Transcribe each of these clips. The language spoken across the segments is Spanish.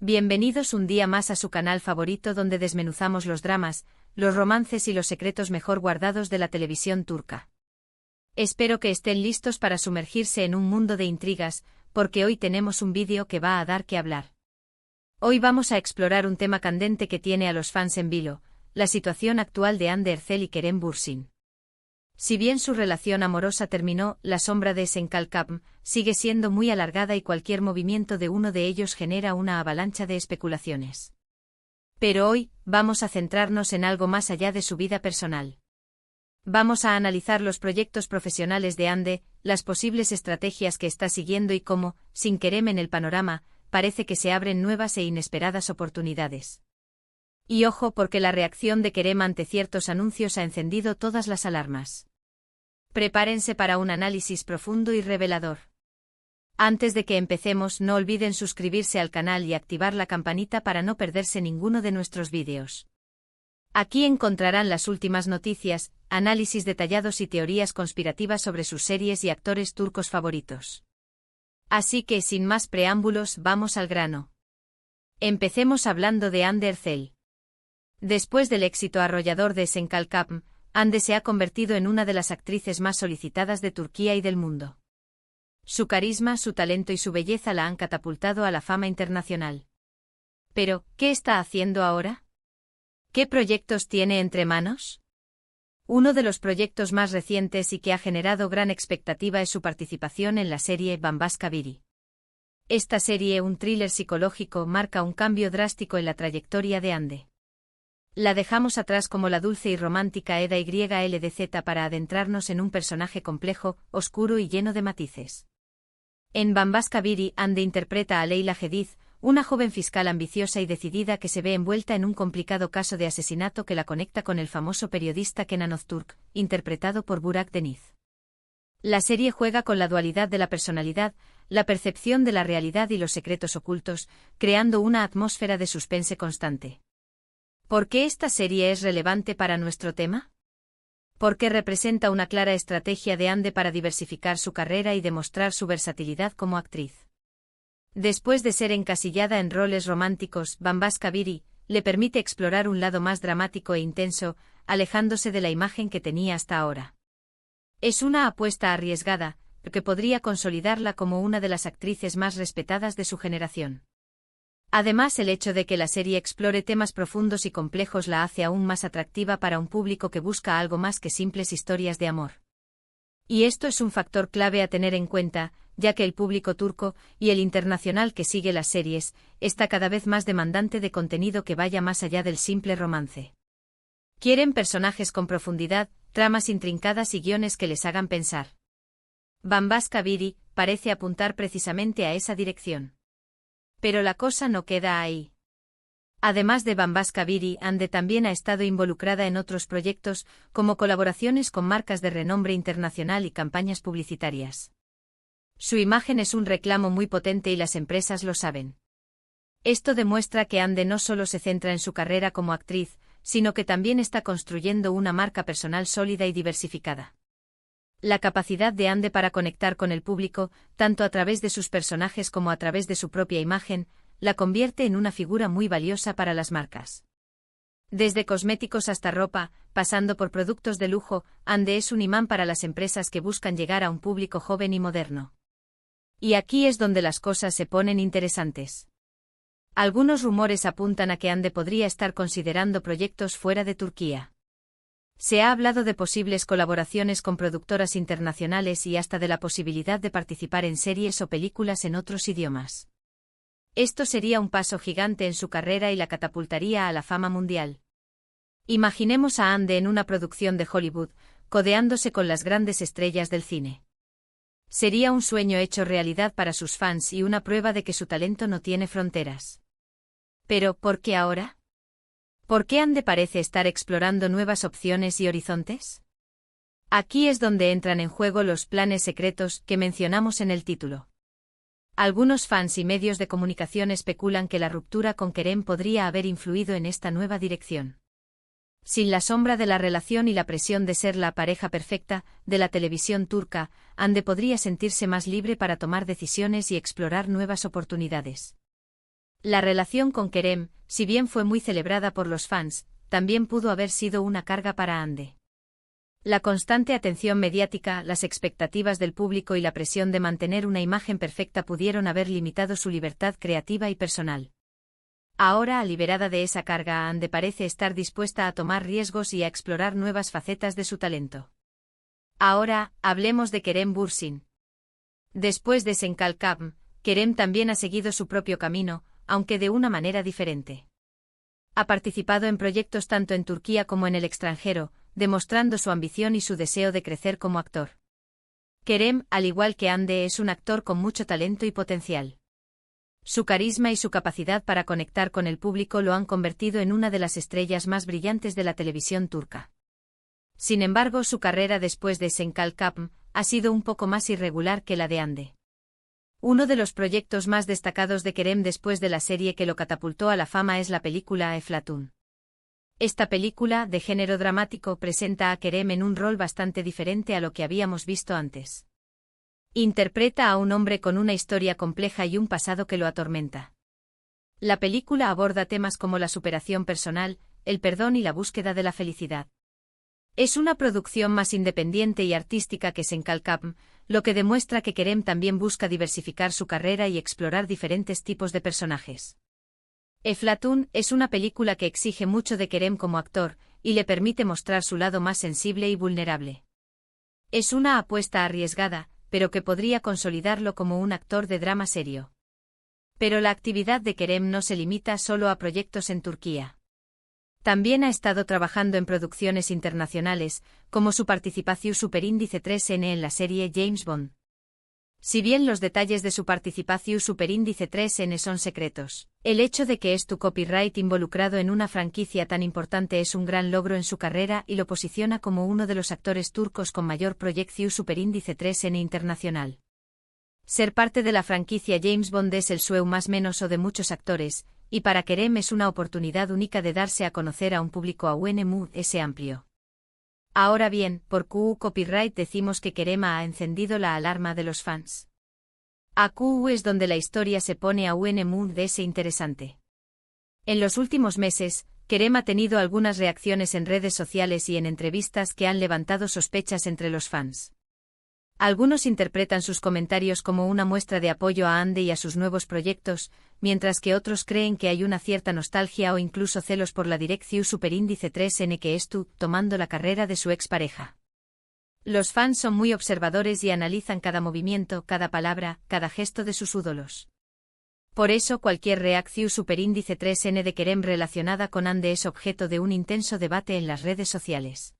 Bienvenidos un día más a su canal favorito donde desmenuzamos los dramas, los romances y los secretos mejor guardados de la televisión turca. Espero que estén listos para sumergirse en un mundo de intrigas, porque hoy tenemos un vídeo que va a dar que hablar. Hoy vamos a explorar un tema candente que tiene a los fans en vilo, la situación actual de Hande Erçel y Kerem Bürsin. Si bien su relación amorosa terminó, la sombra de Esen Kalkapm sigue siendo muy alargada y cualquier movimiento de uno de ellos genera una avalancha de especulaciones. Pero hoy, vamos a centrarnos en algo más allá de su vida personal. Vamos a analizar los proyectos profesionales de Hande, las posibles estrategias que está siguiendo y cómo, sin Kerem en el panorama, parece que se abren nuevas e inesperadas oportunidades. Y ojo porque la reacción de Kerem ante ciertos anuncios ha encendido todas las alarmas. Prepárense para un análisis profundo y revelador. Antes de que empecemos, no olviden suscribirse al canal y activar la campanita para no perderse ninguno de nuestros vídeos. Aquí encontrarán las últimas noticias, análisis detallados y teorías conspirativas sobre sus series y actores turcos favoritos. Así que, sin más preámbulos, vamos al grano. Empecemos hablando de Hande Erçel. Después del éxito arrollador de Esen Kalkapm, Hande se ha convertido en una de las actrices más solicitadas de Turquía y del mundo. Su carisma, su talento y su belleza la han catapultado a la fama internacional. Pero, ¿qué está haciendo ahora? ¿Qué proyectos tiene entre manos? Uno de los proyectos más recientes y que ha generado gran expectativa es su participación en la serie Bambaşka Biri. Esta serie, un thriller psicológico, marca un cambio drástico en la trayectoria de Hande. La dejamos atrás como la dulce y romántica Eda YLDZ para adentrarnos en un personaje complejo, oscuro y lleno de matices. En Bambaşka Biri, Hande interpreta a Leyla Gediz, una joven fiscal ambiciosa y decidida que se ve envuelta en un complicado caso de asesinato que la conecta con el famoso periodista Kenan Öztürk, interpretado por Burak Deniz. La serie juega con la dualidad de la personalidad, la percepción de la realidad y los secretos ocultos, creando una atmósfera de suspense constante. ¿Por qué esta serie es relevante para nuestro tema? Porque representa una clara estrategia de Hande para diversificar su carrera y demostrar su versatilidad como actriz. Después de ser encasillada en roles románticos, Bambaşka Biri le permite explorar un lado más dramático e intenso, alejándose de la imagen que tenía hasta ahora. Es una apuesta arriesgada, que podría consolidarla como una de las actrices más respetadas de su generación. Además, el hecho de que la serie explore temas profundos y complejos la hace aún más atractiva para un público que busca algo más que simples historias de amor. Y esto es un factor clave a tener en cuenta, ya que el público turco, y el internacional que sigue las series, está cada vez más demandante de contenido que vaya más allá del simple romance. Quieren personajes con profundidad, tramas intrincadas y guiones que les hagan pensar. Bambaşka Biri parece apuntar precisamente a esa dirección. Pero la cosa no queda ahí. Además de Bambaşka Biri, Hande también ha estado involucrada en otros proyectos, como colaboraciones con marcas de renombre internacional y campañas publicitarias. Su imagen es un reclamo muy potente y las empresas lo saben. Esto demuestra que Hande no solo se centra en su carrera como actriz, sino que también está construyendo una marca personal sólida y diversificada. La capacidad de Hande para conectar con el público, tanto a través de sus personajes como a través de su propia imagen, la convierte en una figura muy valiosa para las marcas. Desde cosméticos hasta ropa, pasando por productos de lujo, Hande es un imán para las empresas que buscan llegar a un público joven y moderno. Y aquí es donde las cosas se ponen interesantes. Algunos rumores apuntan a que Hande podría estar considerando proyectos fuera de Turquía. Se ha hablado de posibles colaboraciones con productoras internacionales y hasta de la posibilidad de participar en series o películas en otros idiomas. Esto sería un paso gigante en su carrera y la catapultaría a la fama mundial. Imaginemos a Hande en una producción de Hollywood, codeándose con las grandes estrellas del cine. Sería un sueño hecho realidad para sus fans y una prueba de que su talento no tiene fronteras. Pero, ¿por qué ahora? ¿Por qué Hande parece estar explorando nuevas opciones y horizontes? Aquí es donde entran en juego los planes secretos que mencionamos en el título. Algunos fans y medios de comunicación especulan que la ruptura con Kerem podría haber influido en esta nueva dirección. Sin la sombra de la relación y la presión de ser la pareja perfecta de la televisión turca, Hande podría sentirse más libre para tomar decisiones y explorar nuevas oportunidades. La relación con Kerem, si bien fue muy celebrada por los fans, también pudo haber sido una carga para Hande. La constante atención mediática, las expectativas del público y la presión de mantener una imagen perfecta pudieron haber limitado su libertad creativa y personal. Ahora, liberada de esa carga, Hande parece estar dispuesta a tomar riesgos y a explorar nuevas facetas de su talento. Ahora, hablemos de Kerem Bürsin. Después de Senkalkam, Kerem también ha seguido su propio camino, aunque de una manera diferente. Ha participado en proyectos tanto en Turquía como en el extranjero, demostrando su ambición y su deseo de crecer como actor. Kerem, al igual que Hande, es un actor con mucho talento y potencial. Su carisma y su capacidad para conectar con el público lo han convertido en una de las estrellas más brillantes de la televisión turca. Sin embargo, su carrera después de Senkalkam ha sido un poco más irregular que la de Hande. Uno de los proyectos más destacados de Kerem después de la serie que lo catapultó a la fama es la película Eflatun. Esta película, de género dramático, presenta a Kerem en un rol bastante diferente a lo que habíamos visto antes. Interpreta a un hombre con una historia compleja y un pasado que lo atormenta. La película aborda temas como la superación personal, el perdón y la búsqueda de la felicidad. Es una producción más independiente y artística que Senkalkam, lo que demuestra que Kerem también busca diversificar su carrera y explorar diferentes tipos de personajes. Eflatun es una película que exige mucho de Kerem como actor, y le permite mostrar su lado más sensible y vulnerable. Es una apuesta arriesgada, pero que podría consolidarlo como un actor de drama serio. Pero la actividad de Kerem no se limita solo a proyectos en Turquía. También ha estado trabajando en producciones internacionales, como su participación Superíndice 3N en la serie James Bond. Si bien los detalles de su participación Superíndice 3N son secretos, el hecho de que es tu copyright involucrado en una franquicia tan importante es un gran logro en su carrera y lo posiciona como uno de los actores turcos con mayor proyección Superíndice 3N internacional. Ser parte de la franquicia James Bond es el sueño más menos o de muchos actores, y para Kerem es una oportunidad única de darse a conocer a un público aún ese amplio. Ahora bien, por QU Copyright decimos que Kerem ha encendido la alarma de los fans. A QU es donde la historia se pone aún de ese interesante. En los últimos meses, Kerem ha tenido algunas reacciones en redes sociales y en entrevistas que han levantado sospechas entre los fans. Algunos interpretan sus comentarios como una muestra de apoyo a Hande y a sus nuevos proyectos, mientras que otros creen que hay una cierta nostalgia o incluso celos por la dirección Superíndice 3N que estuvo tomando la carrera de su expareja. Los fans son muy observadores y analizan cada movimiento, cada palabra, cada gesto de sus ídolos. Por eso cualquier reacción Superíndice 3N de Kerem relacionada con Hande es objeto de un intenso debate en las redes sociales.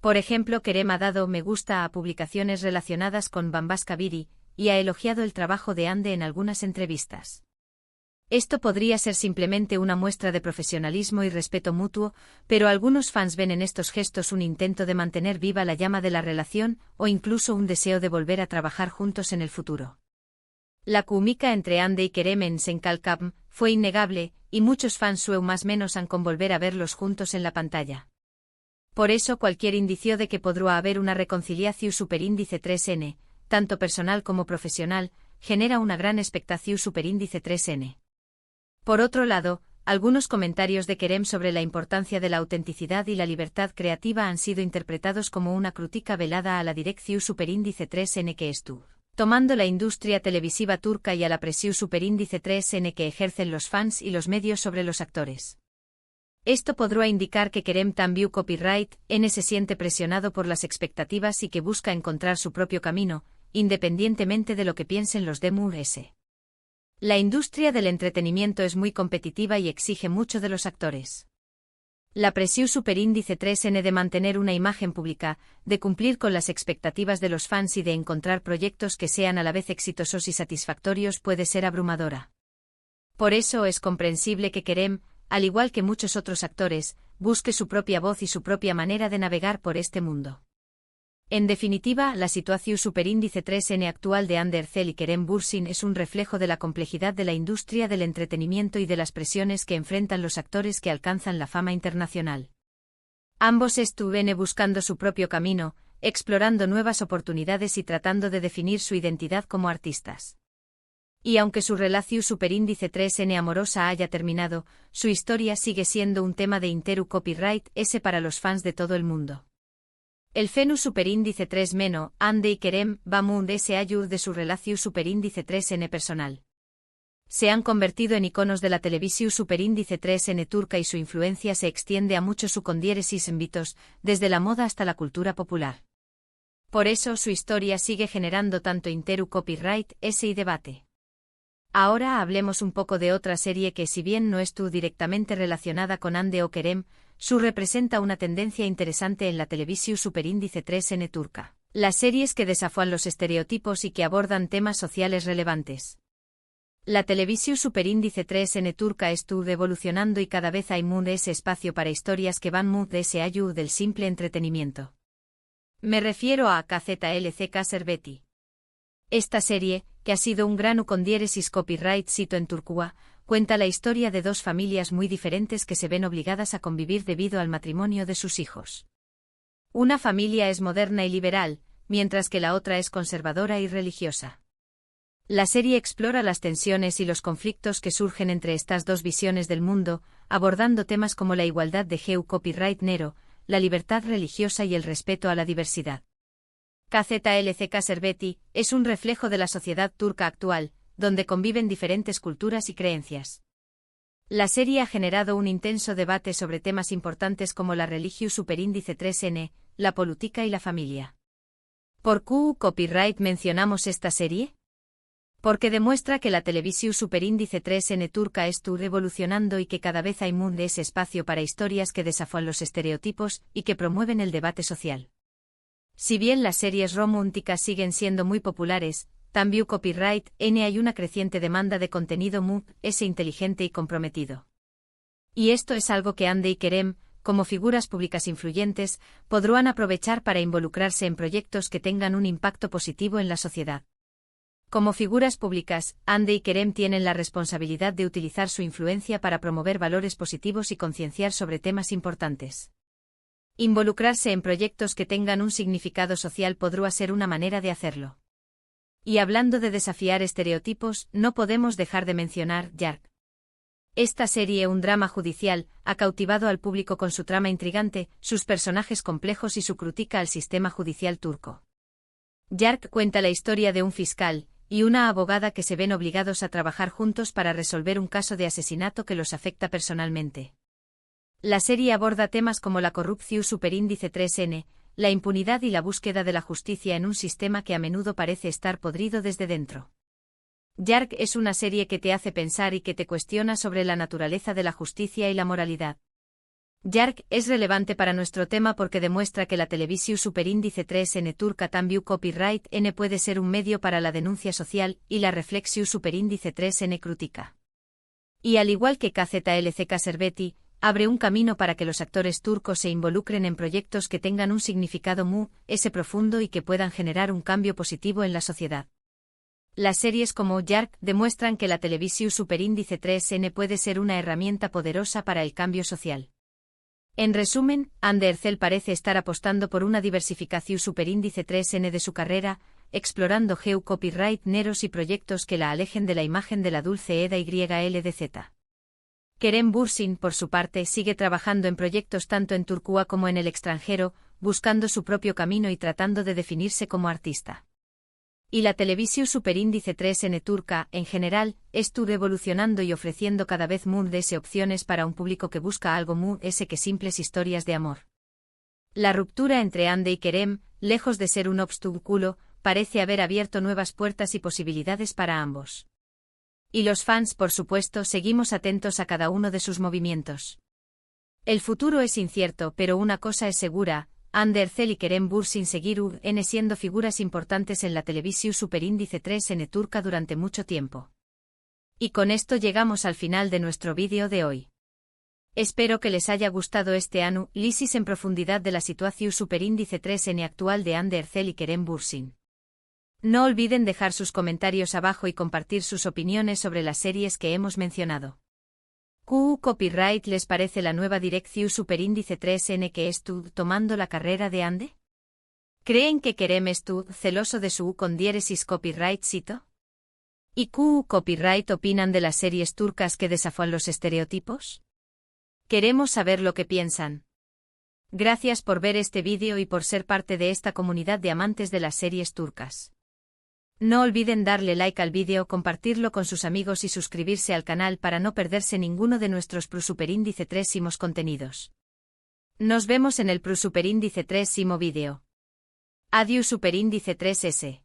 Por ejemplo, Kerem ha dado me gusta a publicaciones relacionadas con Bambaşkabiri, y ha elogiado el trabajo de Hande en algunas entrevistas. Esto podría ser simplemente una muestra de profesionalismo y respeto mutuo, pero algunos fans ven en estos gestos un intento de mantener viva la llama de la relación, o incluso un deseo de volver a trabajar juntos en el futuro. La química entre Hande y Kerem en Senkalkam fue innegable, y muchos fans sueñan más menos han con volver a verlos juntos en la pantalla. Por eso cualquier indicio de que podrá haber una reconciliación Superíndice 3N, tanto personal como profesional, genera una gran expectación Superíndice 3N. Por otro lado, algunos comentarios de Kerem sobre la importancia de la autenticidad y la libertad creativa han sido interpretados como una crítica velada a la dirección Superíndice 3N que estuvo tomando la industria televisiva turca y a la presión Superíndice 3N que ejercen los fans y los medios sobre los actores. Esto podrá indicar que Kerem también copyright N se siente presionado por las expectativas y que busca encontrar su propio camino, independientemente de lo que piensen los de MUS. La industria del entretenimiento es muy competitiva y exige mucho de los actores. La presión Superíndice 3N de mantener una imagen pública, de cumplir con las expectativas de los fans y de encontrar proyectos que sean a la vez exitosos y satisfactorios puede ser abrumadora. Por eso es comprensible que Kerem, al igual que muchos otros actores, busque su propia voz y su propia manera de navegar por este mundo. En definitiva, la situación Superíndice 3N actual de Hande Erçel y Kerem Bürsin es un reflejo de la complejidad de la industria del entretenimiento y de las presiones que enfrentan los actores que alcanzan la fama internacional. Ambos estuvieron buscando su propio camino, explorando nuevas oportunidades y tratando de definir su identidad como artistas. Y aunque su relación superíndice 3N amorosa haya terminado, su historia sigue siendo un tema de interu copyright S para los fans de todo el mundo. El fenus superíndice 3- Ande y Kerem va mund S ayur de su relación superíndice 3N personal. Se han convertido en iconos de la televisión superíndice 3N turca y su influencia se extiende a muchos sucondiéresis envitos, desde la moda hasta la cultura popular. Por eso su historia sigue generando tanto interu copyright S y debate. Ahora hablemos un poco de otra serie que, si bien no estuvo directamente relacionada con Ande o Kerem, su representa una tendencia interesante en la televisión superíndice 3N turca. Las series que desafían los estereotipos y que abordan temas sociales relevantes. La televisión superíndice 3N turca estuvo evolucionando y cada vez hay más ese espacio para historias que van más de ese ayud del simple entretenimiento. Me refiero a KZLCK Serbeti. Esta serie, que ha sido un gran ucondiéresis copyright sito en Turquía, cuenta la historia de dos familias muy diferentes que se ven obligadas a convivir debido al matrimonio de sus hijos. Una familia es moderna y liberal, mientras que la otra es conservadora y religiosa. La serie explora las tensiones y los conflictos que surgen entre estas dos visiones del mundo, abordando temas como la igualdad de género copyright nero, la libertad religiosa y el respeto a la diversidad. KZLCK Serbeti es un reflejo de la sociedad turca actual, donde conviven diferentes culturas y creencias. La serie ha generado un intenso debate sobre temas importantes como la religión superíndice 3N, la política y la familia. ¿Por qué copyright mencionamos esta serie? Porque demuestra que la televisión superíndice 3N turca estuvo evolucionando y que cada vez hay más de ese espacio para historias que desafían los estereotipos y que promueven el debate social. Si bien las series románticas siguen siendo muy populares, también copyright N hay una creciente demanda de contenido inteligente y comprometido. Y esto es algo que Ande y Kerem, como figuras públicas influyentes, podrán aprovechar para involucrarse en proyectos que tengan un impacto positivo en la sociedad. Como figuras públicas, Ande y Kerem tienen la responsabilidad de utilizar su influencia para promover valores positivos y concienciar sobre temas importantes. Involucrarse en proyectos que tengan un significado social podrá ser una manera de hacerlo. Y hablando de desafiar estereotipos, no podemos dejar de mencionar Yark. Esta serie, un drama judicial, ha cautivado al público con su trama intrigante, sus personajes complejos y su crítica al sistema judicial turco. Yark cuenta la historia de un fiscal y una abogada que se ven obligados a trabajar juntos para resolver un caso de asesinato que los afecta personalmente. La serie aborda temas como la corrupción superíndice 3N, la impunidad y la búsqueda de la justicia en un sistema que a menudo parece estar podrido desde dentro. Yark es una serie que te hace pensar y que te cuestiona sobre la naturaleza de la justicia y la moralidad. Yark es relevante para nuestro tema porque demuestra que la televisión superíndice 3N turca también copyright N puede ser un medio para la denuncia social y la reflexión superíndice 3N crítica. Y al igual que KZLCK Serbeti, abre un camino para que los actores turcos se involucren en proyectos que tengan un significado profundo y que puedan generar un cambio positivo en la sociedad. Las series como Yark demuestran que la televisión superíndice 3N puede ser una herramienta poderosa para el cambio social. En resumen, Ande Erzel parece estar apostando por una diversificación superíndice 3N de su carrera, explorando copyright neros y proyectos que la alejen de la imagen de la dulce Eda YLDZ. Kerem Bürsin, por su parte, sigue trabajando en proyectos tanto en Turquía como en el extranjero, buscando su propio camino y tratando de definirse como artista. Y la televisión superíndice 3N turca, en general, estuvo evolucionando y ofreciendo cada vez más opciones para un público que busca algo más que simples historias de amor. La ruptura entre Ande y Kerem, lejos de ser un obstáculo, parece haber abierto nuevas puertas y posibilidades para ambos. Y los fans, por supuesto, seguimos atentos a cada uno de sus movimientos. El futuro es incierto, pero una cosa es segura: Ande Erzel y Kerem Bürsin seguirán siendo figuras importantes en la televisión superíndice 3N turca durante mucho tiempo. Y con esto llegamos al final de nuestro vídeo de hoy. Espero que les haya gustado este análisis en profundidad de la situación superíndice 3N actual de Ande Erzel y Kerem Bürsin. No olviden dejar sus comentarios abajo y compartir sus opiniones sobre las series que hemos mencionado. ¿Qué copyright les parece la nueva dirección superíndice 3N que estuvo tomando la carrera de Ande? ¿Creen que Kerem estuvo celoso de su con diéresis copyright sito? ¿Y Q Copyright opinan de las series turcas que desafían los estereotipos? Queremos saber lo que piensan. Gracias por ver este vídeo y por ser parte de esta comunidad de amantes de las series turcas. No olviden darle like al vídeo, compartirlo con sus amigos y suscribirse al canal para no perderse ninguno de nuestros Superindice 3 contenidos. Nos vemos en el Superindice 3 vídeo. Adiós Superindice 3S.